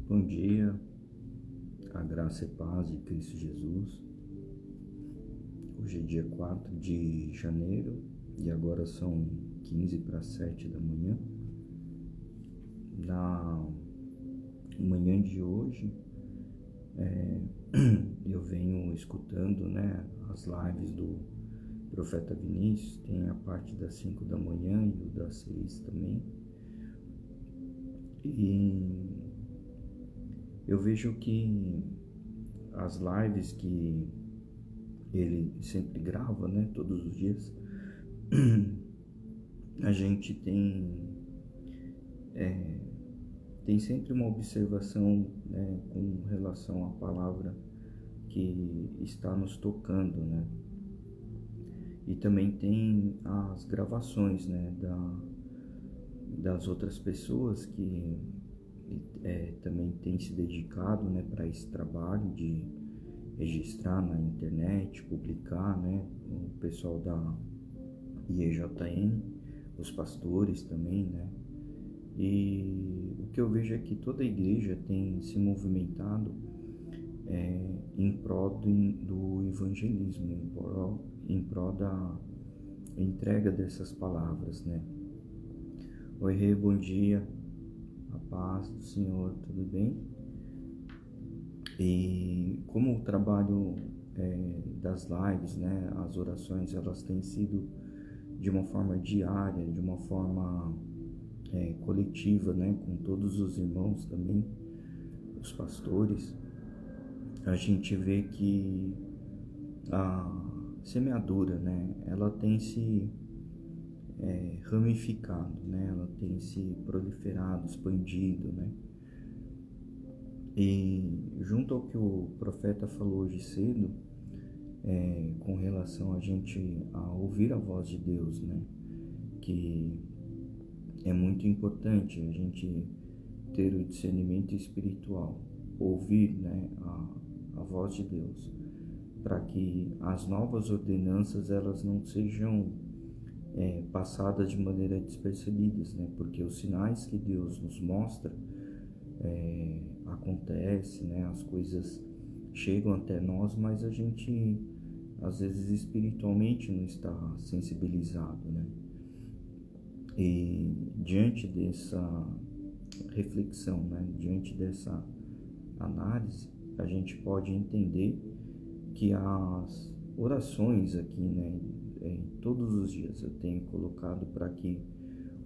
Bom dia, a graça e paz de Cristo Jesus. Hoje é dia 4 de janeiro e agora são 15 para 7 da manhã. Na manhã de hoje, eu venho escutando as lives do Profeta Vinícius, tem a parte das 5 da manhã e o das 6 também. E eu vejo que as lives que ele sempre grava, todos os dias, a gente tem sempre uma observação, com relação à palavra que está nos tocando, E também tem as gravações, das outras pessoas que também têm se dedicado, para esse trabalho de registrar na internet, publicar, o pessoal da IEJN, os pastores também, E o que eu vejo é que toda a igreja tem se movimentado em prol do evangelismo, em prol da entrega dessas palavras, Oi, Rei, bom dia, a paz do Senhor, tudo bem? E como o trabalho das lives, as orações, elas têm sido de uma forma diária, de uma forma coletiva, com todos os irmãos também, os pastores, a gente vê que a semeadura, ela tem se ramificado, ela tem se proliferado, expandido, E junto ao que o profeta falou hoje cedo, com relação a gente a ouvir a voz de Deus, que é muito importante a gente ter o discernimento espiritual, ouvir, a voz de Deus, para que as novas ordenanças elas não sejam passadas de maneira despercebidas, porque os sinais que Deus nos mostra acontece, as coisas chegam até nós, mas a gente às vezes espiritualmente não está sensibilizado, E diante dessa reflexão, diante dessa análise, a gente pode entender que as orações aqui, todos os dias eu tenho colocado para que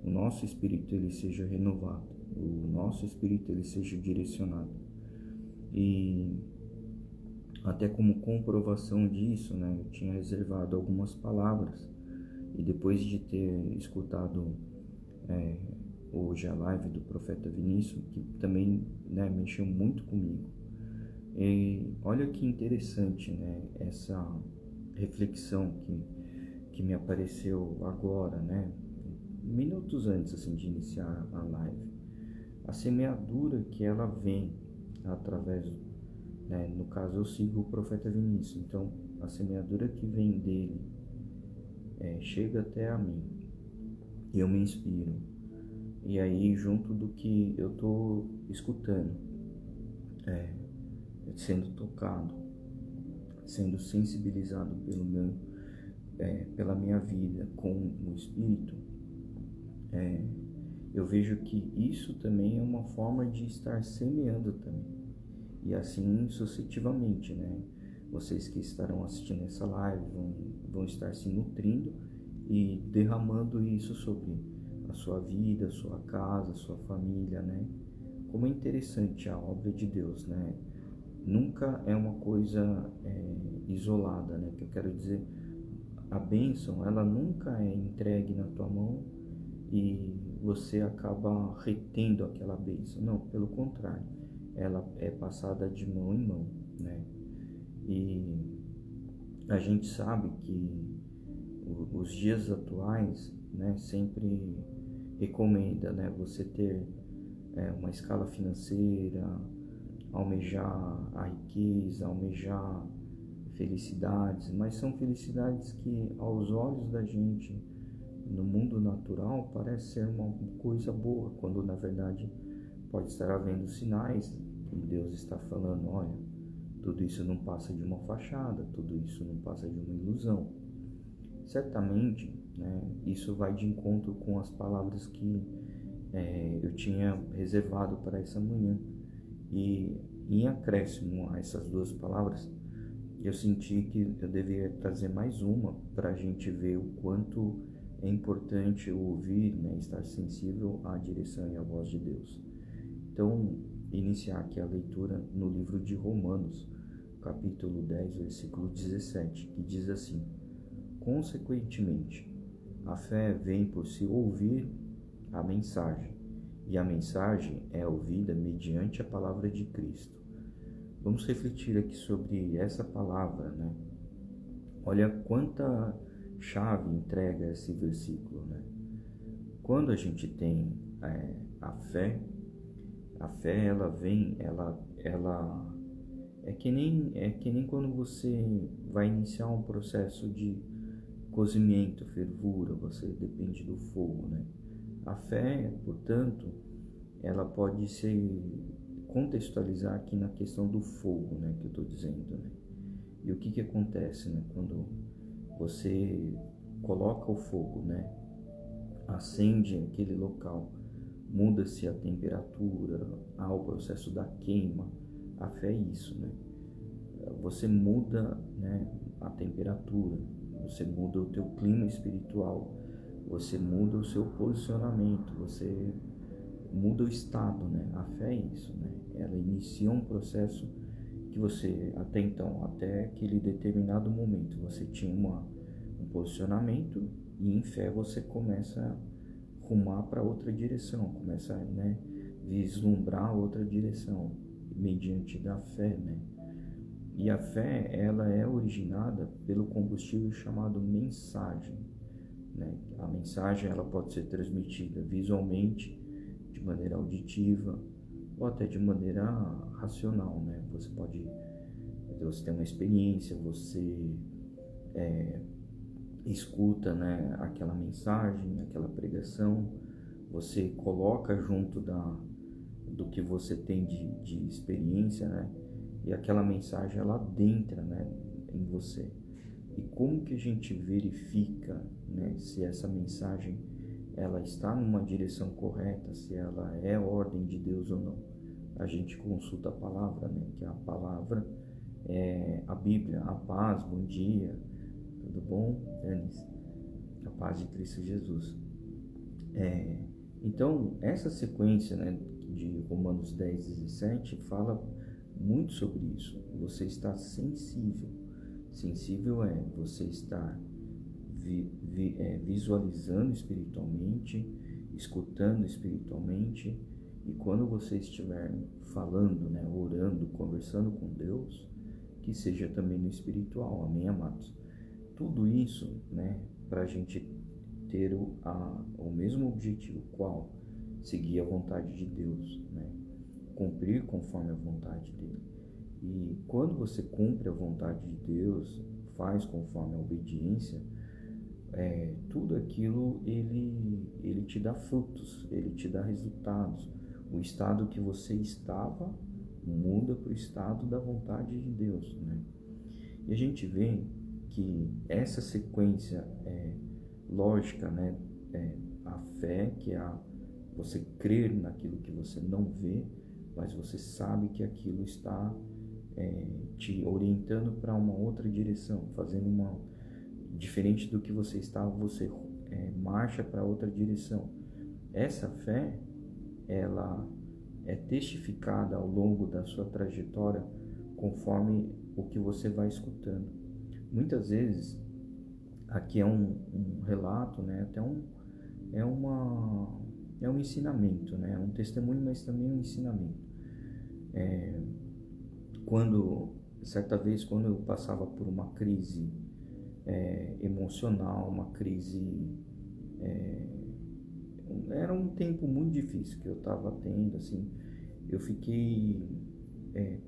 o nosso espírito ele seja renovado, o nosso espírito ele seja direcionado. E até como comprovação disso, eu tinha reservado algumas palavras e depois de ter escutado hoje a live do Profeta Vinícius, que também mexeu muito comigo. E olha que interessante, essa reflexão que me apareceu agora, minutos antes assim, de iniciar a live. A semeadura que ela vem através, no caso eu sigo o Profeta Vinícius, então a semeadura que vem dele chega até a mim e eu me inspiro. E aí, junto do que eu estou escutando, sendo tocado, sendo sensibilizado pela minha vida com o Espírito, eu vejo que isso também é uma forma de estar semeando também. E assim sucessivamente, Vocês que estarão assistindo essa live vão estar se nutrindo e derramando isso sobre a sua vida, a sua casa, a sua família, Como é interessante a obra de Deus, Nunca é uma coisa isolada, Que eu quero dizer, a bênção, ela nunca é entregue na tua mão e você acaba retendo aquela bênção. Não, pelo contrário, ela é passada de mão em mão, E a gente sabe que os dias atuais, sempre recomenda, você ter uma escala financeira, almejar a riqueza, almejar felicidades, mas são felicidades que aos olhos da gente no mundo natural parece ser uma coisa boa, quando na verdade pode estar havendo sinais que Deus está falando, olha, tudo isso não passa de uma fachada, tudo isso não passa de uma ilusão. Certamente, né, isso vai de encontro com as palavras que eu tinha reservado para essa manhã. E em acréscimo a essas duas palavras, eu senti que eu deveria trazer mais uma para a gente ver o quanto é importante ouvir, né, estar sensível à direção e à voz de Deus. Então, iniciar aqui a leitura no livro de Romanos, capítulo 10, versículo 17, que diz assim: consequentemente, a fé vem por se ouvir a mensagem, e a mensagem é ouvida mediante a palavra de Cristo. Vamos refletir aqui sobre essa palavra, né? Olha quanta chave entrega esse versículo, né? Quando a gente tem a fé ela vem, ela é que nem quando você vai iniciar um processo de cozimento, fervura, você depende do fogo, né? A fé, portanto, ela pode se contextualizar aqui na questão do fogo, né, que eu estou dizendo, né? E o que acontece, né, quando você coloca o fogo, né, acende aquele local, muda-se a temperatura, há o processo da queima. A fé é isso, né? Você muda, né, a temperatura, você muda o teu clima espiritual, você muda o seu posicionamento, você muda o estado, né? A fé é isso, né? Ela inicia um processo que você, até então, até aquele determinado momento, você tinha um posicionamento e em fé você começa a rumar para outra direção, começa a, né, vislumbrar outra direção, mediante da fé, né? E a fé, ela é originada pelo combustível chamado mensagem, né? A mensagem, ela pode ser transmitida visualmente, de maneira auditiva ou até de maneira racional, né? Você tem uma experiência, você escuta, né, aquela mensagem, aquela pregação, você coloca junto do que você tem de experiência, né? E aquela mensagem, ela adentra, né, em você. E como que a gente verifica, né, se essa mensagem ela está numa direção correta, se ela é ordem de Deus ou não? A gente consulta a palavra, né? Que a palavra é a Bíblia. A paz, bom dia, tudo bom, Anis? A paz de Cristo Jesus. Então, essa sequência, né, de Romanos 10, 17 fala muito sobre isso. Você está sensível. Sensível é você estar visualizando espiritualmente, escutando espiritualmente, e quando você estiver falando, né, orando, conversando com Deus, que seja também no espiritual, amém, amados? Tudo isso, né, para a gente ter o mesmo objetivo, qual? Seguir a vontade de Deus, né? Cumprir conforme a vontade dele. E quando você cumpre a vontade de Deus, faz conforme a obediência, tudo aquilo ele te dá frutos, ele te dá resultados. O estado que você estava muda para o estado da vontade de Deus, né? E a gente vê que essa sequência lógica, né, a fé, que é você crer naquilo que você não vê, mas você sabe que aquilo está te orientando para uma outra direção, fazendo diferente do que você estava, você marcha para outra direção. Essa fé, ela é testificada ao longo da sua trajetória conforme o que você vai escutando. Muitas vezes, aqui é um relato, né, até é um ensinamento, né, é um testemunho, mas também um ensinamento. Certa vez, quando eu passava por uma crise emocional, uma crise, era um tempo muito difícil que eu estava tendo, assim, eu fiquei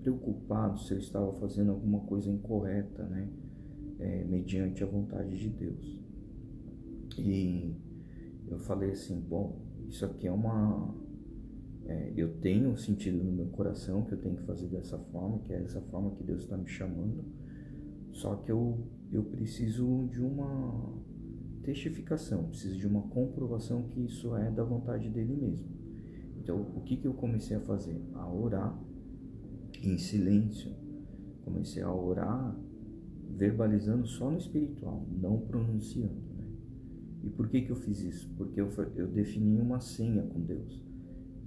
preocupado se eu estava fazendo alguma coisa incorreta, né, mediante a vontade de Deus. E eu falei assim, bom, isso aqui Eu tenho sentido no meu coração que eu tenho que fazer dessa forma, que é essa forma que Deus está me chamando, só que eu preciso de uma testificação, preciso de uma comprovação que isso é da vontade dele mesmo. Então, o que eu comecei a fazer? A orar em silêncio. Comecei a orar verbalizando só no espiritual, não pronunciando, né? E por que eu fiz isso? Porque eu defini uma senha com Deus.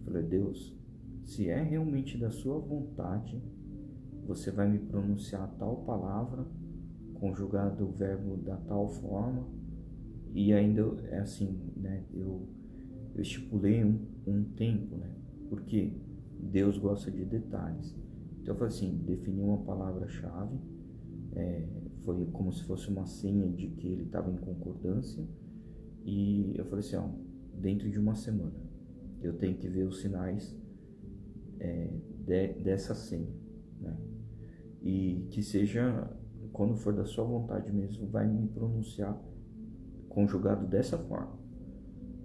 Falei: Deus, se é realmente da sua vontade, você vai me pronunciar tal palavra, conjugado o verbo da tal forma, e ainda é assim, né? Eu estipulei um tempo, né? Porque Deus gosta de detalhes. Então eu falei assim, defini uma palavra-chave, foi como se fosse uma senha de que ele estava em concordância, e eu falei assim, ó, dentro de uma semana eu tenho que ver os sinais dessa senha, né? E que seja, quando for da sua vontade mesmo, vai me pronunciar conjugado dessa forma.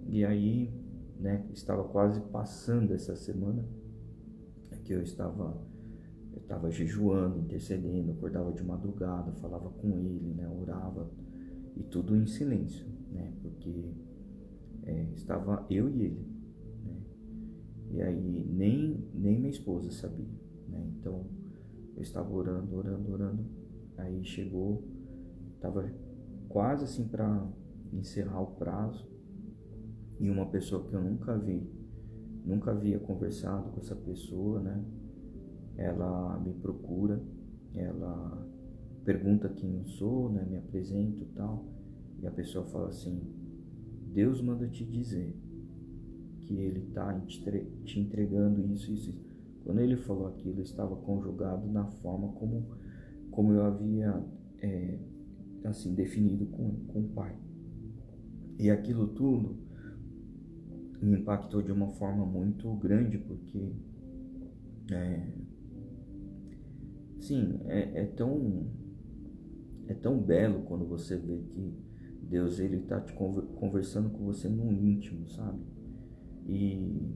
E aí, né, estava quase passando essa semana, que eu estava jejuando, intercedendo, acordava de madrugada, falava com ele, né, orava, e tudo em silêncio, né, porque estava eu e ele, né, e aí nem minha esposa sabia, né, então eu estava orando, aí chegou, estava quase assim para encerrar o prazo, e uma pessoa que eu nunca havia conversado com essa pessoa, né? Ela me procura, ela pergunta quem eu sou, né? Me apresento e tal, e a pessoa fala assim: Deus manda te dizer que ele está te entregando isso, isso, isso. Quando ele falou aquilo, estava conjugado na forma como eu havia assim definido com o Pai. E aquilo tudo me impactou de uma forma muito grande, porque sim, é tão belo quando você vê que Deus ele está te conversando com você no íntimo, sabe? E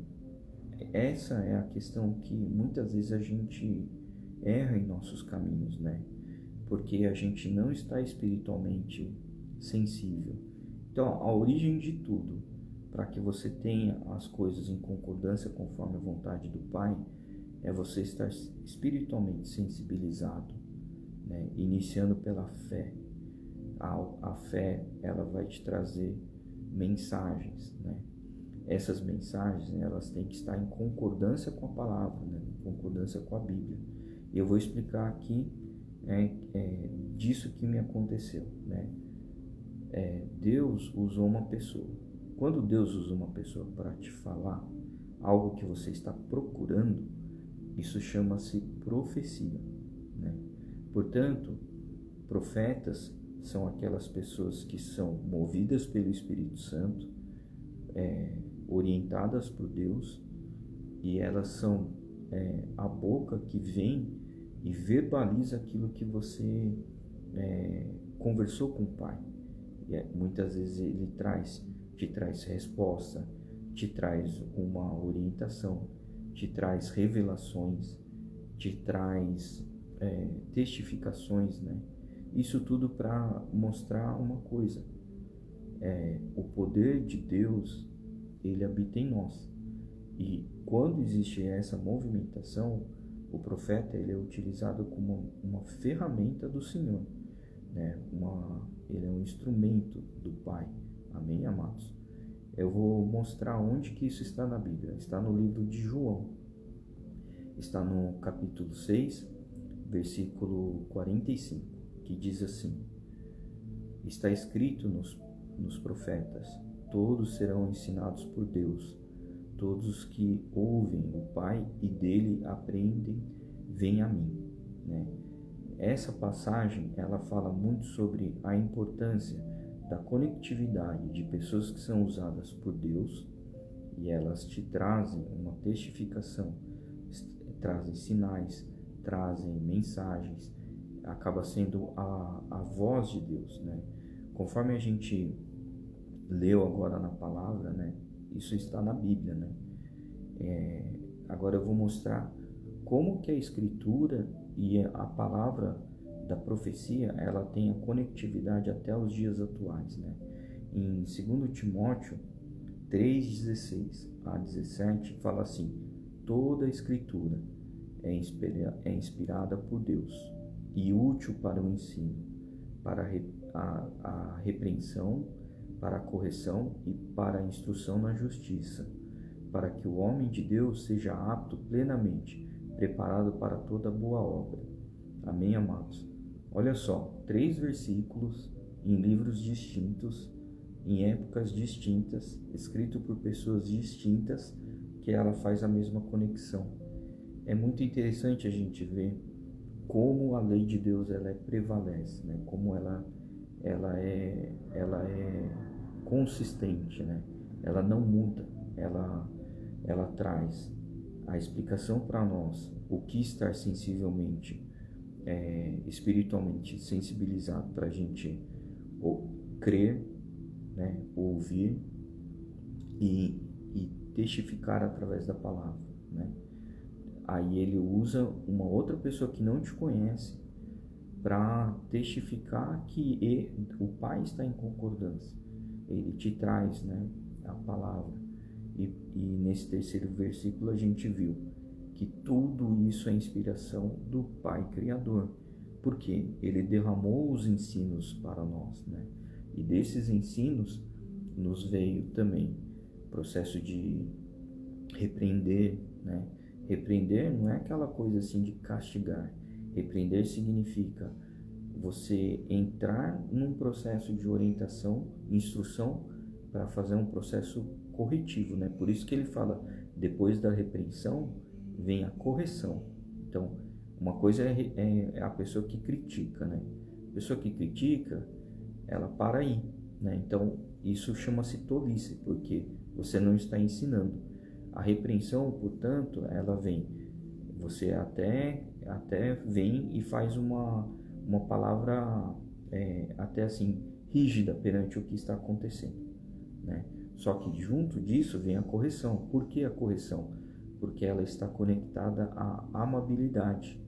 essa é a questão que muitas vezes a gente erra em nossos caminhos, né? Porque a gente não está espiritualmente sensível. Então, a origem de tudo, para que você tenha as coisas em concordância conforme a vontade do Pai, é você estar espiritualmente sensibilizado, né? Iniciando pela fé. A fé, ela vai te trazer mensagens, né? Essas mensagens, elas têm que estar em concordância com a palavra, né? Em concordância com a Bíblia. E eu vou explicar aqui disso que me aconteceu, né? Deus usou uma pessoa. Quando Deus usa uma pessoa para te falar algo que você está procurando, isso chama-se profecia, né? Portanto, profetas são aquelas pessoas que são movidas pelo Espírito Santo, orientadas por Deus, e elas são a boca que vem e verbaliza aquilo que você conversou com o Pai. E muitas vezes ele te traz resposta, te traz uma orientação, te traz revelações, te traz testificações, né? Isso tudo para mostrar uma coisa: o poder de Deus, ele habita em nós. E quando existe essa movimentação, o profeta ele é utilizado como uma ferramenta do Senhor, né? Ele é um instrumento do Pai. Amém, amados? Eu vou mostrar onde que isso está na Bíblia. Está no livro de João. Está no capítulo 6, versículo 45, que diz assim: está escrito nos profetas, todos serão ensinados por Deus. Todos que ouvem o Pai e dele aprendem, vêm a mim, né? Essa passagem, ela fala muito sobre a importância da conectividade de pessoas que são usadas por Deus, e elas te trazem uma testificação, trazem sinais, trazem mensagens, acaba sendo a voz de Deus, né? Conforme a gente leu agora na palavra, né? Isso está na Bíblia, né? Agora eu vou mostrar como que a Escritura e a palavra da profecia, ela tem a conectividade até os dias atuais, né? Em 2 Timóteo 3:16 a 17 fala assim: toda a Escritura é inspirada por Deus e útil para o ensino, para a repreensão, para a correção e para a instrução na justiça, para que o homem de Deus seja apto plenamente, preparado para toda boa obra. Amém, amados? Olha só, 3 versículos em livros distintos, em épocas distintas, escrito por pessoas distintas, que ela faz a mesma conexão. É muito interessante a gente ver como a lei de Deus prevalece, né? Como ela é consistente, né? Ela não muda, ela traz a explicação para nós, o que estar sensivelmente, espiritualmente sensibilizado para a gente crer, né? Ouvir e testificar através da palavra, né? Aí ele usa uma outra pessoa que não te conhece para testificar que o Pai está em concordância. Ele te traz, né, a palavra. E nesse terceiro versículo a gente viu que tudo isso é inspiração do Pai Criador. Porque ele derramou os ensinos para nós, né? E desses ensinos nos veio também o processo de repreender, né? Repreender não é aquela coisa assim de castigar. Repreender significa você entrar num processo de orientação, instrução, para fazer um processo corretivo, né? Por isso que ele fala, depois da repreensão vem a correção. Então, uma coisa é a pessoa que critica, né? A pessoa que critica, ela para aí, né? Então, isso chama-se tolice, porque você não está ensinando. A repreensão, portanto, ela vem, você até vem e faz uma palavra até assim rígida perante o que está acontecendo, né? Só que junto disso vem a correção. Por que a correção? Porque ela está conectada à amabilidade.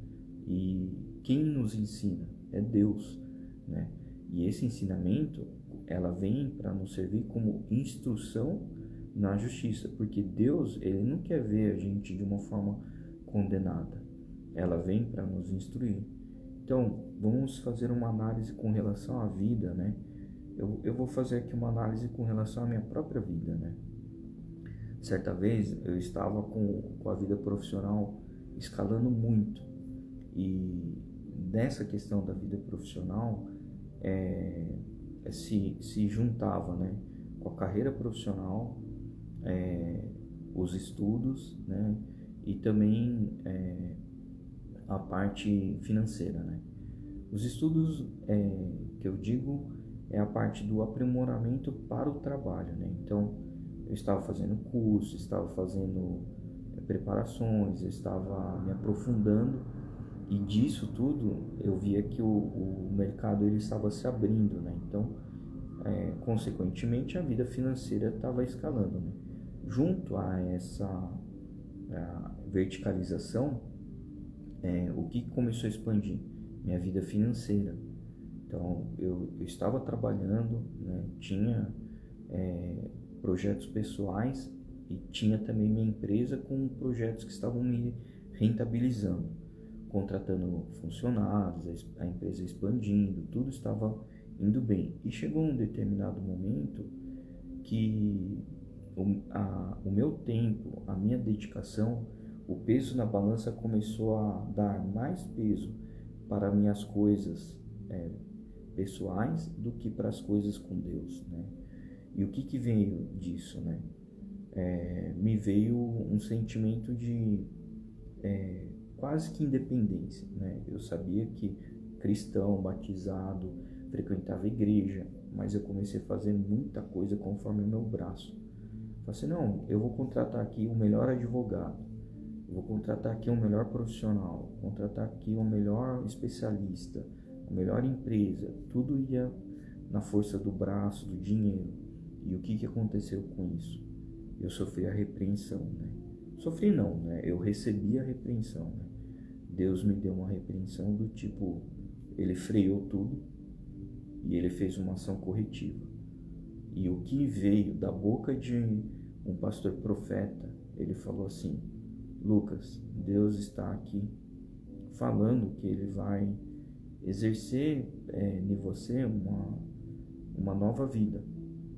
E quem nos ensina é Deus, né? E esse ensinamento, ela vem para nos servir como instrução na justiça, porque Deus, ele não quer ver a gente de uma forma condenada. Ela vem para nos instruir. Então, vamos fazer uma análise com relação à vida, né? Eu vou fazer aqui uma análise com relação à minha própria vida, né? Certa vez eu estava com a vida profissional escalando muito, e nessa questão da vida profissional se juntava, né, com a carreira profissional, os estudos, né, e também a parte financeira, né? Os estudos, que eu digo, é a parte do aprimoramento para o trabalho, né? Então, eu estava fazendo curso, estava fazendo preparações, eu estava me aprofundando, e disso tudo eu via que o mercado ele estava se abrindo, né? Então, consequentemente, a vida financeira estava escalando, né? Junto a essa verticalização, o que começou a expandir? Minha vida financeira. Então, eu estava trabalhando, né? Tinha projetos pessoais e tinha também minha empresa com projetos que estavam me rentabilizando, contratando funcionários, a empresa expandindo, tudo estava indo bem. E chegou um determinado momento que o meu tempo, a minha dedicação, o peso na balança começou a dar mais peso para minhas coisas pessoais do que para as coisas com Deus, né? E o que veio disso, né? Me veio um sentimento de quase que independência, né? Eu sabia que cristão, batizado, frequentava a igreja, mas eu comecei a fazer muita coisa conforme o meu braço. Falei assim, não, eu vou contratar aqui o melhor advogado, eu vou contratar aqui o melhor profissional, vou contratar aqui o melhor especialista, a melhor empresa. Tudo ia na força do braço, do dinheiro. E o que aconteceu com isso? Eu sofri a repreensão, né? Sofri não, né? Eu recebi a repreensão, né? Deus me deu uma repreensão do tipo, ele freou tudo e ele fez uma ação corretiva. E o que veio da boca de um pastor profeta, ele falou assim: Lucas, Deus está aqui falando que ele vai exercer em você uma nova vida,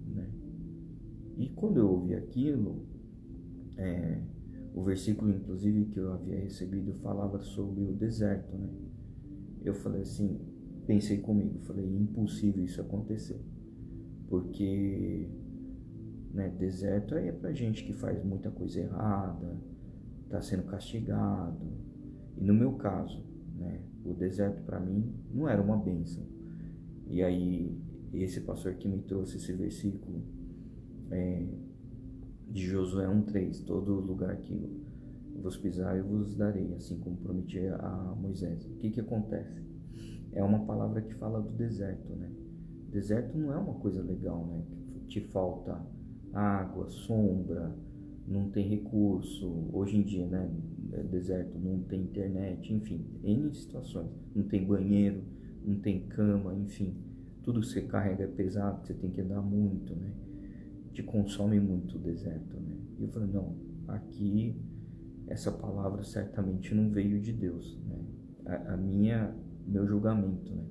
né? E quando eu ouvi aquilo, o versículo inclusive que eu havia recebido falava sobre o deserto, né? Eu falei assim, pensei comigo, falei, impossível isso acontecer, porque, né, deserto é pra gente que faz muita coisa errada, tá sendo castigado. E no meu caso, né, o deserto para mim não era uma bênção. E aí esse pastor que me trouxe esse versículo de Josué 1:3, todo lugar que vos pisar eu vos darei, assim como prometi a Moisés. O que acontece? É uma palavra que fala do deserto, né? Deserto não é uma coisa legal, né? Te falta água, sombra, não tem recurso. Hoje em dia, né? Deserto não tem internet, enfim, N situações. Não tem banheiro, não tem cama, enfim. Tudo que você carrega é pesado, você tem que andar muito, né? Te consome muito o deserto, né? E eu falei, não, aqui essa palavra certamente não veio de Deus, né? Meu julgamento, né?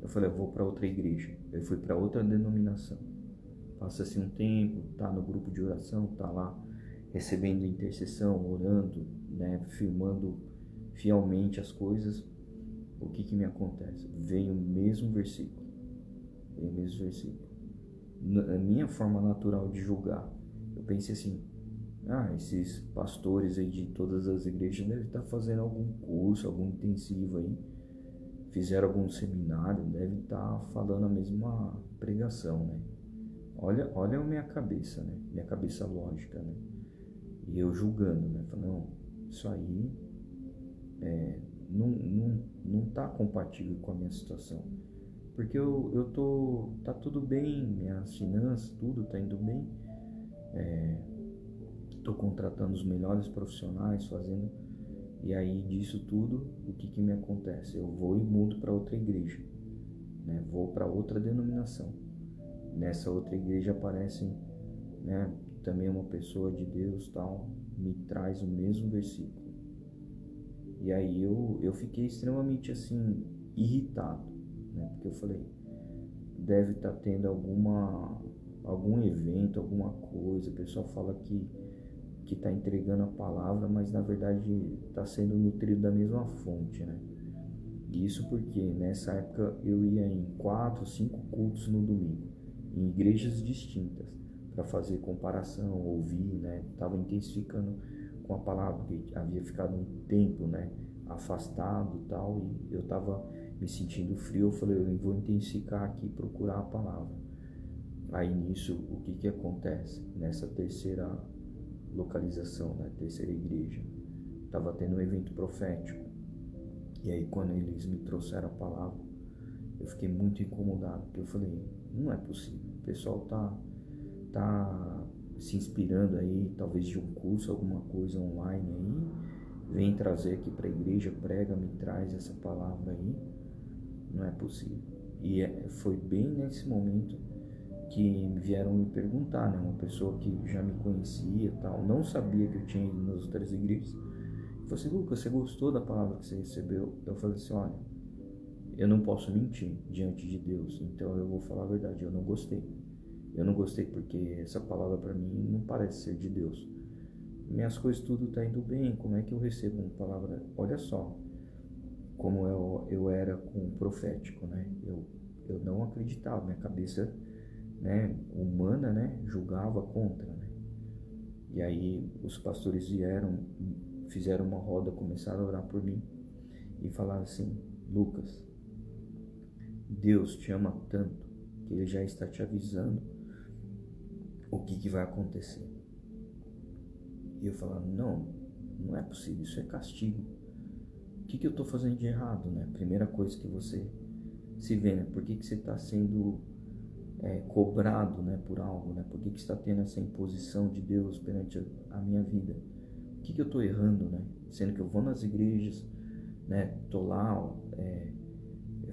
Eu falei, eu vou para outra igreja. Eu fui para outra denominação. Passa-se um tempo, tá no grupo de oração, tá lá recebendo intercessão, orando, né? Firmando fielmente as coisas. O que me acontece? Veio o mesmo versículo. Veio o mesmo versículo. A minha forma natural de julgar, eu pensei assim, esses pastores aí de todas as igrejas devem estar fazendo algum curso, algum intensivo aí, fizeram algum seminário, devem estar falando a mesma pregação, né? Olha a minha cabeça, né? Minha cabeça lógica, né? E eu julgando, né? Falando, não, isso aí não tá compatível com a minha situação. Porque tá tudo bem, minhas finanças, tudo tá indo bem. Tô contratando os melhores profissionais, fazendo. E aí disso tudo, o que me acontece? Eu vou e mudo para outra igreja, né? Vou para outra denominação. Nessa outra igreja aparece, né, também uma pessoa de Deus, tal, me traz o mesmo versículo. E aí eu fiquei extremamente assim irritado, né? Porque eu falei, deve estar tendo algum evento, alguma coisa. O pessoal fala que está entregando a palavra, mas na verdade está sendo nutrido da mesma fonte, né? Isso porque nessa época eu ia em 4, 5 cultos no domingo, em igrejas distintas, para fazer comparação, ouvir, né? Estava intensificando com a palavra, porque havia ficado um tempo, né, afastado e tal, e eu estava me sentindo frio. Eu falei, eu vou intensificar aqui, procurar a palavra. Aí nisso, o que acontece? Nessa terceira localização, né, terceira igreja, estava tendo um evento profético. E aí quando eles me trouxeram a palavra, eu fiquei muito incomodado, porque eu falei, não é possível, o pessoal tá se inspirando aí, talvez de um curso, alguma coisa online aí, vem trazer aqui para a igreja, prega, me traz essa palavra aí, não é possível. E foi bem nesse momento que vieram me perguntar, né, uma pessoa que já me conhecia e tal, não sabia que eu tinha ido nas outras igrejas, falou assim, Lucas, você gostou da palavra que você recebeu? Eu falei assim, olha, eu não posso mentir diante de Deus, então eu vou falar a verdade, eu não gostei. Eu não gostei porque essa palavra para mim não parece ser de Deus. Minhas coisas tudo tá indo bem, como é que eu recebo uma palavra? Olha só como eu era com o profético, né? Eu não acreditava, minha cabeça, né, humana, né, julgava contra, né? E aí os pastores vieram, fizeram uma roda, começaram a orar por mim e falaram assim, Lucas, Deus te ama tanto que Ele já está te avisando o que vai acontecer. E eu falava, não é possível, isso é castigo. O que eu estou fazendo de errado, né? Primeira coisa que você se vê, né? Por que você está sendo cobrado, né, por algo, né? Por que está tendo essa imposição de Deus perante a minha vida? que eu estou errando, né? Sendo que eu vou nas igrejas, né? Tô lá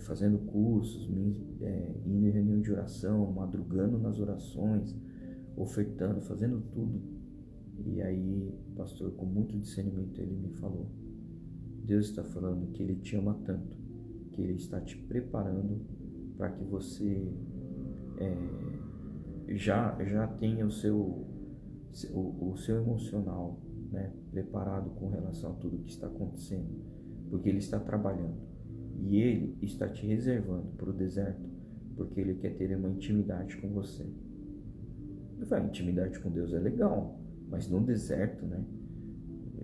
fazendo cursos, indo em reunião de oração, madrugando nas orações, ofertando, fazendo tudo. E aí, pastor, com muito discernimento, ele me falou: Deus está falando que Ele te ama tanto, que Ele está te preparando para que você já tenha o seu emocional, né, preparado com relação a tudo que está acontecendo, porque Ele está trabalhando e Ele está te reservando para o deserto, porque Ele quer ter uma intimidade com você. Eu falei, intimidade com Deus é legal, mas no deserto, né?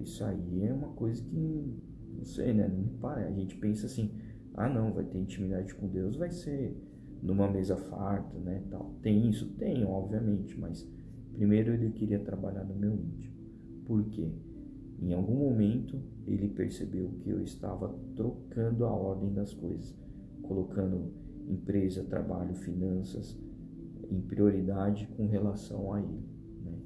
Isso aí é uma coisa que, não sei, né? Não me parece. A gente pensa assim, ah não, vai ter intimidade com Deus, vai ser numa mesa farta, né? Tal. Tem isso? Tem, obviamente, mas primeiro Ele queria trabalhar no meu íntimo. Por quê? Em algum momento Ele percebeu que eu estava trocando a ordem das coisas, colocando empresa, trabalho, finanças em prioridade com relação a Ele, né?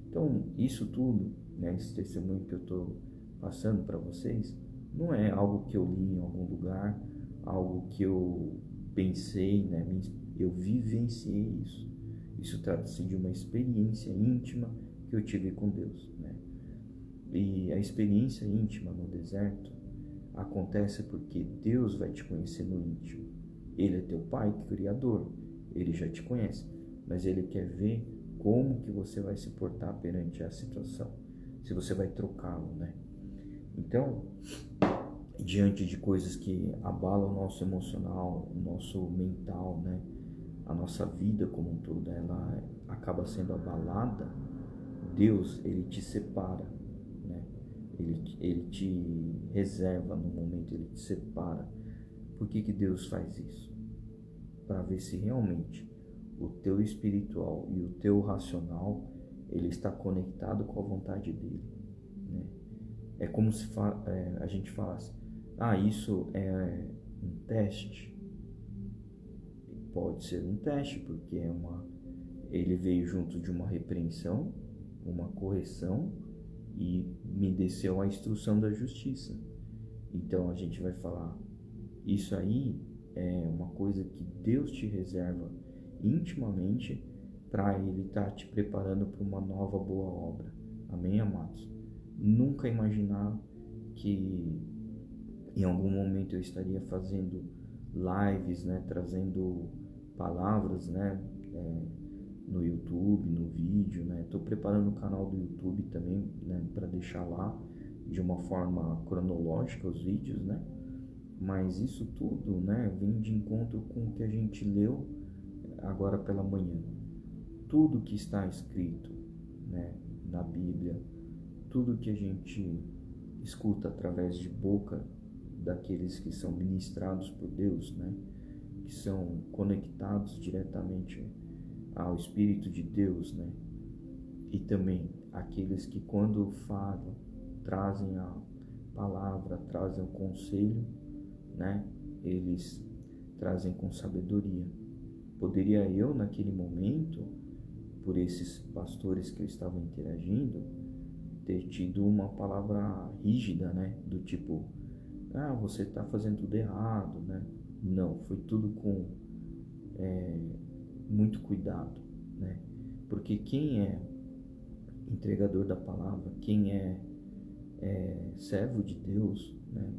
Então, isso tudo, né, esse testemunho que eu estou passando para vocês, não é algo que eu li em algum lugar, algo que eu pensei, né, eu vivenciei isso. Isso trata-se de uma experiência íntima que eu tive com Deus, né? E a experiência íntima no deserto acontece porque Deus vai te conhecer no íntimo. Ele é teu Pai, Criador. Ele já te conhece, mas Ele quer ver como que você vai se portar perante a situação, se você vai trocá-lo, né? Então, diante de coisas que abalam o nosso emocional, o nosso mental, né? A nossa vida como um todo, ela acaba sendo abalada. Deus, Ele te separa, né? Ele te reserva no momento, Ele te separa. Por que Deus faz isso? Para ver se realmente o teu espiritual e o teu racional ele está conectado com a vontade dele, né? É como se a gente falasse, isso é um teste. Pode ser um teste, porque ele veio junto de uma repreensão, uma correção e me desceu a instrução da justiça. Então a gente vai falar, isso aí é uma coisa que Deus te reserva intimamente para Ele estar te preparando para uma nova boa obra. Amém, amados? Nunca imaginar que em algum momento eu estaria fazendo lives, né, trazendo palavras, né, no YouTube, no vídeo, né? Estou preparando o canal do YouTube também, né, para deixar lá de uma forma cronológica os vídeos, né? Mas isso tudo, né, vem de encontro com o que a gente leu agora pela manhã. Tudo que está escrito, né, na Bíblia, tudo que a gente escuta através de boca daqueles que são ministrados por Deus, né, que são conectados diretamente ao Espírito de Deus, né, e também aqueles que quando falam, trazem a palavra, trazem o conselho, né, eles trazem com sabedoria. Poderia eu, naquele momento, por esses pastores que eu estava interagindo, ter tido uma palavra rígida, né, do tipo, você está fazendo tudo errado, né? Não, foi tudo com muito cuidado, né? Porque quem é entregador da palavra, quem é servo de Deus, né?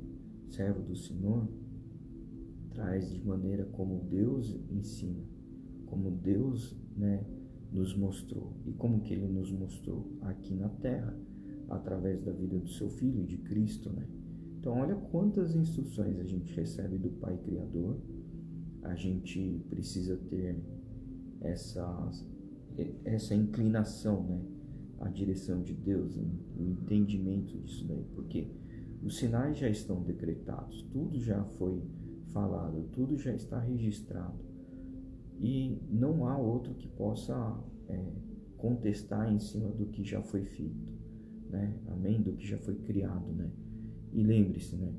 Servo do Senhor, traz de maneira como Deus ensina, como Deus, né, nos mostrou. E como que Ele nos mostrou aqui na terra, através da vida do Seu Filho, de Cristo, né? Então olha quantas instruções a gente recebe do Pai Criador. A gente precisa ter essa inclinação, né, à direção de Deus, o entendimento disso daí, porque os sinais já estão decretados, tudo já foi falado, tudo já está registrado e não há outro que possa contestar em cima do que já foi feito, né? Amém? Do que já foi criado, né? E lembre-se, né?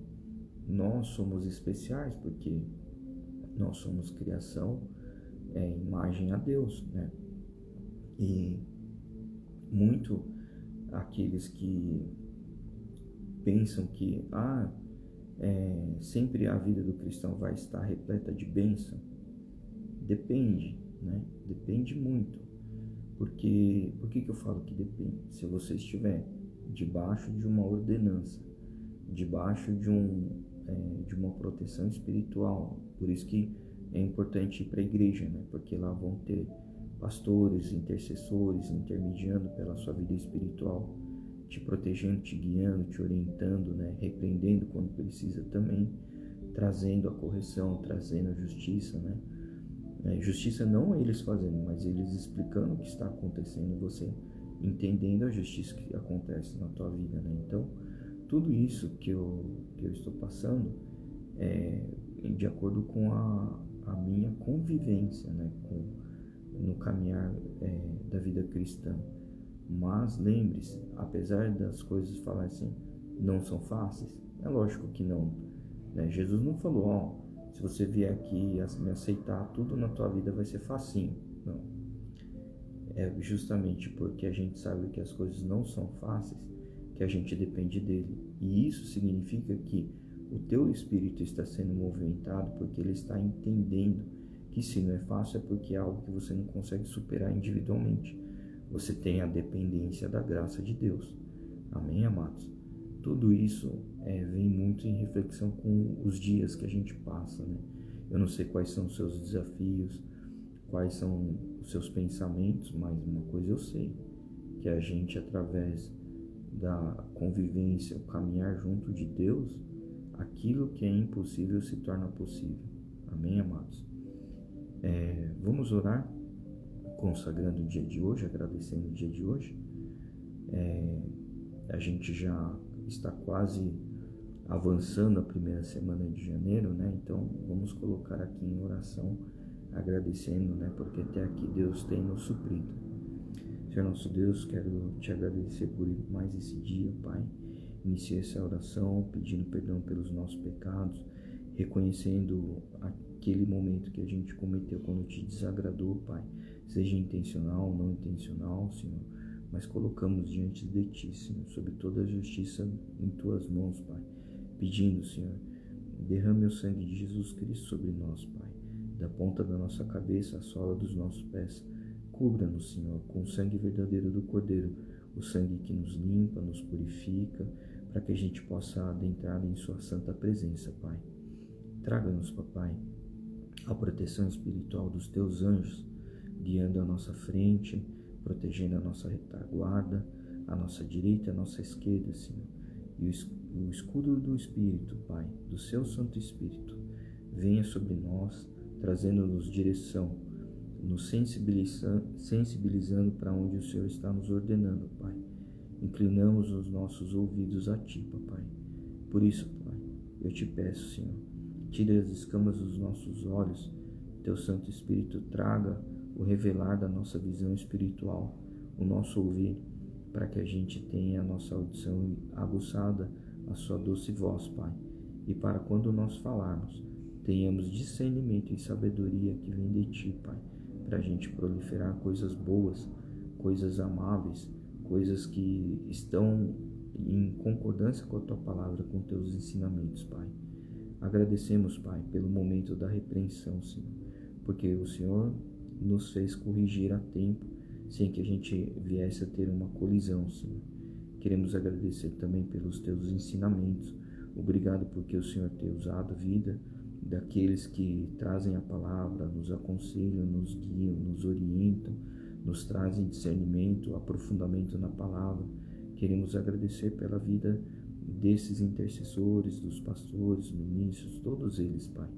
Nós somos especiais porque nós somos criação, imagem a Deus, né? E muito aqueles que pensam que sempre a vida do cristão vai estar repleta de bênção. Depende, né? Depende muito. Por que eu falo que depende? Se você estiver debaixo de uma ordenança, debaixo de uma proteção espiritual, por isso que é importante ir para a igreja, né? Porque lá vão ter pastores, intercessores, intermediando pela sua vida espiritual, te protegendo, te guiando, te orientando, né? Repreendendo quando precisa também, trazendo a correção, trazendo a justiça, né? Justiça não eles fazendo, mas eles explicando o que está acontecendo, você entendendo a justiça que acontece na tua vida, né? Então, tudo isso que eu estou passando é de acordo com a minha convivência, né? No caminhar da vida cristã. Mas lembre-se, apesar das coisas falarem assim, não são fáceis, é lógico que não, né? Jesus não falou, se você vier aqui e me aceitar, tudo na tua vida vai ser facinho. Não. É justamente porque a gente sabe que as coisas não são fáceis que a gente depende dele. E isso significa que o teu espírito está sendo movimentado porque ele está entendendo que se não é fácil é porque é algo que você não consegue superar individualmente. Você tem a dependência da graça de Deus. Amém, amados? Tudo isso vem muito em reflexão com os dias que a gente passa, né? Eu não sei quais são os seus desafios, quais são os seus pensamentos, mas uma coisa eu sei, que a gente, através da convivência, o caminhar junto de Deus, aquilo que é impossível se torna possível. Amém, amados? Vamos orar, consagrando o dia de hoje, agradecendo o dia de hoje. A gente já está quase avançando a primeira semana de janeiro, né? Então vamos colocar aqui em oração, agradecendo, né? Porque até aqui Deus tem nos suprido. Senhor nosso Deus, quero te agradecer por mais esse dia, Pai. Iniciei essa oração pedindo perdão pelos nossos pecados, reconhecendo aquele momento que a gente cometeu quando te desagradou, Pai, seja intencional ou não intencional, Senhor, mas colocamos diante de Ti, Senhor, sob toda a justiça em Tuas mãos, Pai, pedindo, Senhor, derrame o sangue de Jesus Cristo sobre nós, Pai, da ponta da nossa cabeça à sola dos nossos pés. Cubra-nos, Senhor, com o sangue verdadeiro do Cordeiro, o sangue que nos limpa, nos purifica, para que a gente possa adentrar em Sua santa presença, Pai. Traga-nos, Papai, a proteção espiritual dos Teus anjos, guiando à nossa frente, protegendo a nossa retaguarda, a nossa direita e a nossa esquerda, Senhor. E o escudo do Espírito, Pai, do Seu Santo Espírito, venha sobre nós, trazendo-nos direção, nos sensibilizando para onde o Senhor está nos ordenando, Pai. Inclinamos os nossos ouvidos a Ti, Papai. Por isso, Pai, eu te peço, Senhor, tire as escamas dos nossos olhos, Teu Santo Espírito traga o revelar da nossa visão espiritual, o nosso ouvir, para que a gente tenha a nossa audição aguçada, a Sua doce voz, Pai. E para quando nós falarmos, tenhamos discernimento e sabedoria que vem de Ti, Pai, para a gente proliferar coisas boas, coisas amáveis, coisas que estão em concordância com a Tua palavra, com Teus ensinamentos, Pai. Agradecemos, Pai, pelo momento da repreensão, Senhor, porque o Senhor nos fez corrigir a tempo, sem que a gente viesse a ter uma colisão, Senhor. Queremos agradecer também pelos Teus ensinamentos. Obrigado porque o Senhor tem usado a vida daqueles que trazem a palavra, nos aconselham, nos guiam, nos orientam, nos trazem discernimento, aprofundamento na palavra. Queremos agradecer pela vida desses intercessores, dos pastores, ministros, todos eles, Pai.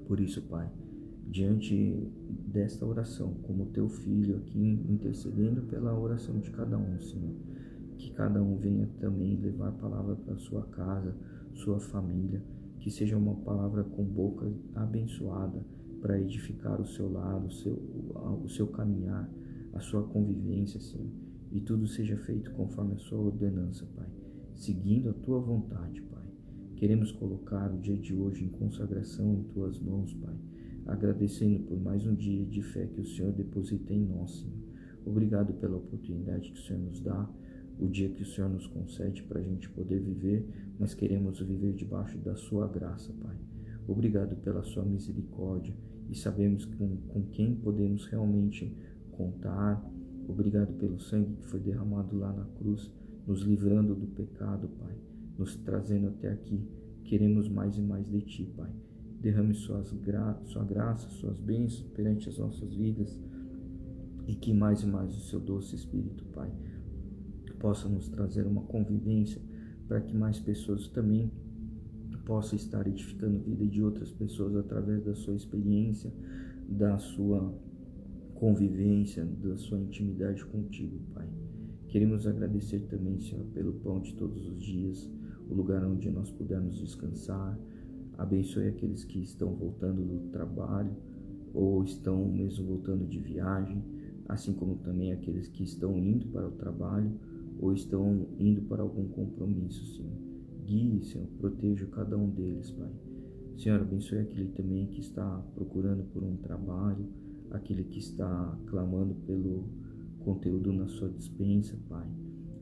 Por isso, Pai, diante desta oração, como Teu Filho aqui intercedendo pela oração de cada um, Senhor, que cada um venha também levar a palavra para a sua casa, sua família, que seja uma palavra com boca abençoada para edificar o seu lado, o seu caminhar, a sua convivência, Senhor, e tudo seja feito conforme a Sua ordenança, Pai, seguindo a Tua vontade, Pai. Queremos colocar o dia de hoje em consagração em Tuas mãos, Pai, agradecendo por mais um dia de fé que o Senhor deposita em nós, Senhor. Obrigado pela oportunidade que o Senhor nos dá, o dia que o Senhor nos concede para a gente poder viver, mas queremos viver debaixo da sua graça, Pai. Obrigado pela sua misericórdia e sabemos com quem podemos realmente contar. Obrigado pelo sangue que foi derramado lá na cruz, nos livrando do pecado, Pai, nos trazendo até aqui. Queremos mais e mais de Ti, Pai. Derrame sua graça, suas bênçãos perante as nossas vidas e que mais e mais o Seu doce Espírito, Pai, possa nos trazer uma convivência para que mais pessoas também possam estar edificando a vida de outras pessoas através da sua experiência, da sua convivência, da sua intimidade contigo, Pai. Queremos agradecer também, Senhor, pelo pão de todos os dias, o lugar onde nós pudermos descansar. Abençoe aqueles que estão voltando do trabalho ou estão mesmo voltando de viagem, assim como também aqueles que estão indo para o trabalho ou estão indo para algum compromisso, Senhor. Guie, Senhor, proteja cada um deles, Pai. Senhor, abençoe aquele também que está procurando por um trabalho, aquele que está clamando pelo conteúdo na sua despensa, Pai.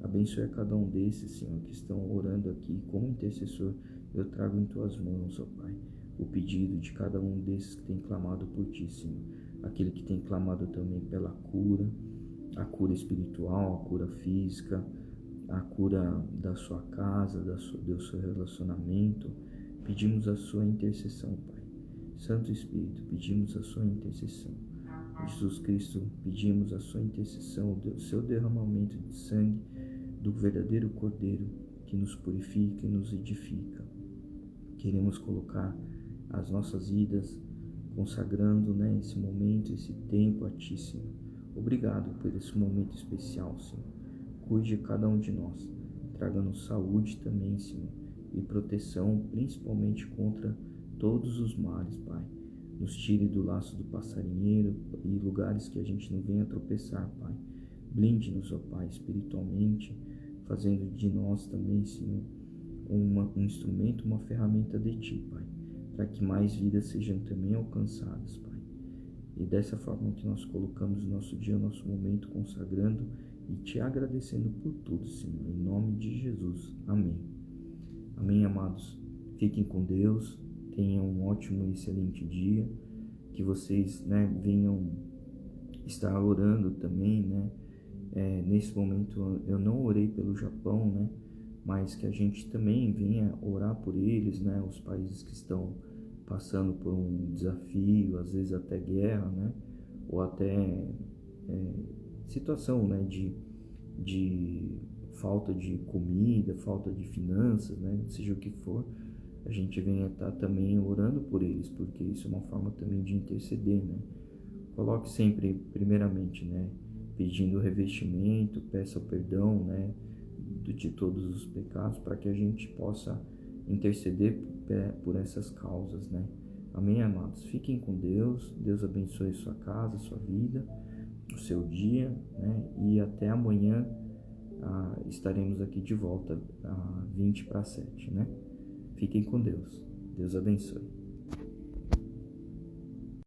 Abençoe a cada um desses, Senhor, que estão orando aqui. Como intercessor, eu trago em Tuas mãos, ó Pai, o pedido de cada um desses que tem clamado por Ti, Senhor. Aquele que tem clamado também pela cura, a cura espiritual, a cura física, a cura da sua casa, do seu relacionamento. Pedimos a sua intercessão, Pai. Santo Espírito, pedimos a sua intercessão. Jesus Cristo, pedimos a sua intercessão, o seu derramamento de sangue do verdadeiro Cordeiro que nos purifica e nos edifica. Queremos colocar as nossas vidas consagrando, esse momento, esse tempo a Ti, Senhor. Obrigado por esse momento especial, Senhor. Cuide de cada um de nós. Traga-nos saúde também, Senhor, e proteção, principalmente contra todos os males, Pai. Nos tire do laço do passarinheiro e lugares que a gente não venha tropeçar, Pai. Blinde-nos, ó Pai, espiritualmente, fazendo de nós também, Senhor, um instrumento, uma ferramenta de Ti, Pai, para que mais vidas sejam também alcançadas, Pai. E dessa forma que nós colocamos o nosso dia, o nosso momento, consagrando e Te agradecendo por tudo, Senhor, em nome de Jesus. Amém. Amém, amados. Fiquem com Deus, tenham um ótimo e excelente dia, que vocês, venham estar orando também, nesse momento eu não orei pelo Japão, mas que a gente também venha orar por eles, os países que estão passando por um desafio, às vezes até guerra, ou até situação, de falta de comida, falta de finanças, seja o que for, a gente venha estar também orando por eles, porque isso é uma forma também de interceder, Coloque sempre, primeiramente, pedindo revestimento, peça o perdão, de todos os pecados, para que a gente possa interceder por essas causas, Amém, amados? Fiquem com Deus, Deus abençoe sua casa, sua vida, o seu dia, e até amanhã estaremos aqui de volta, 20 para 7, Fiquem com Deus, Deus abençoe.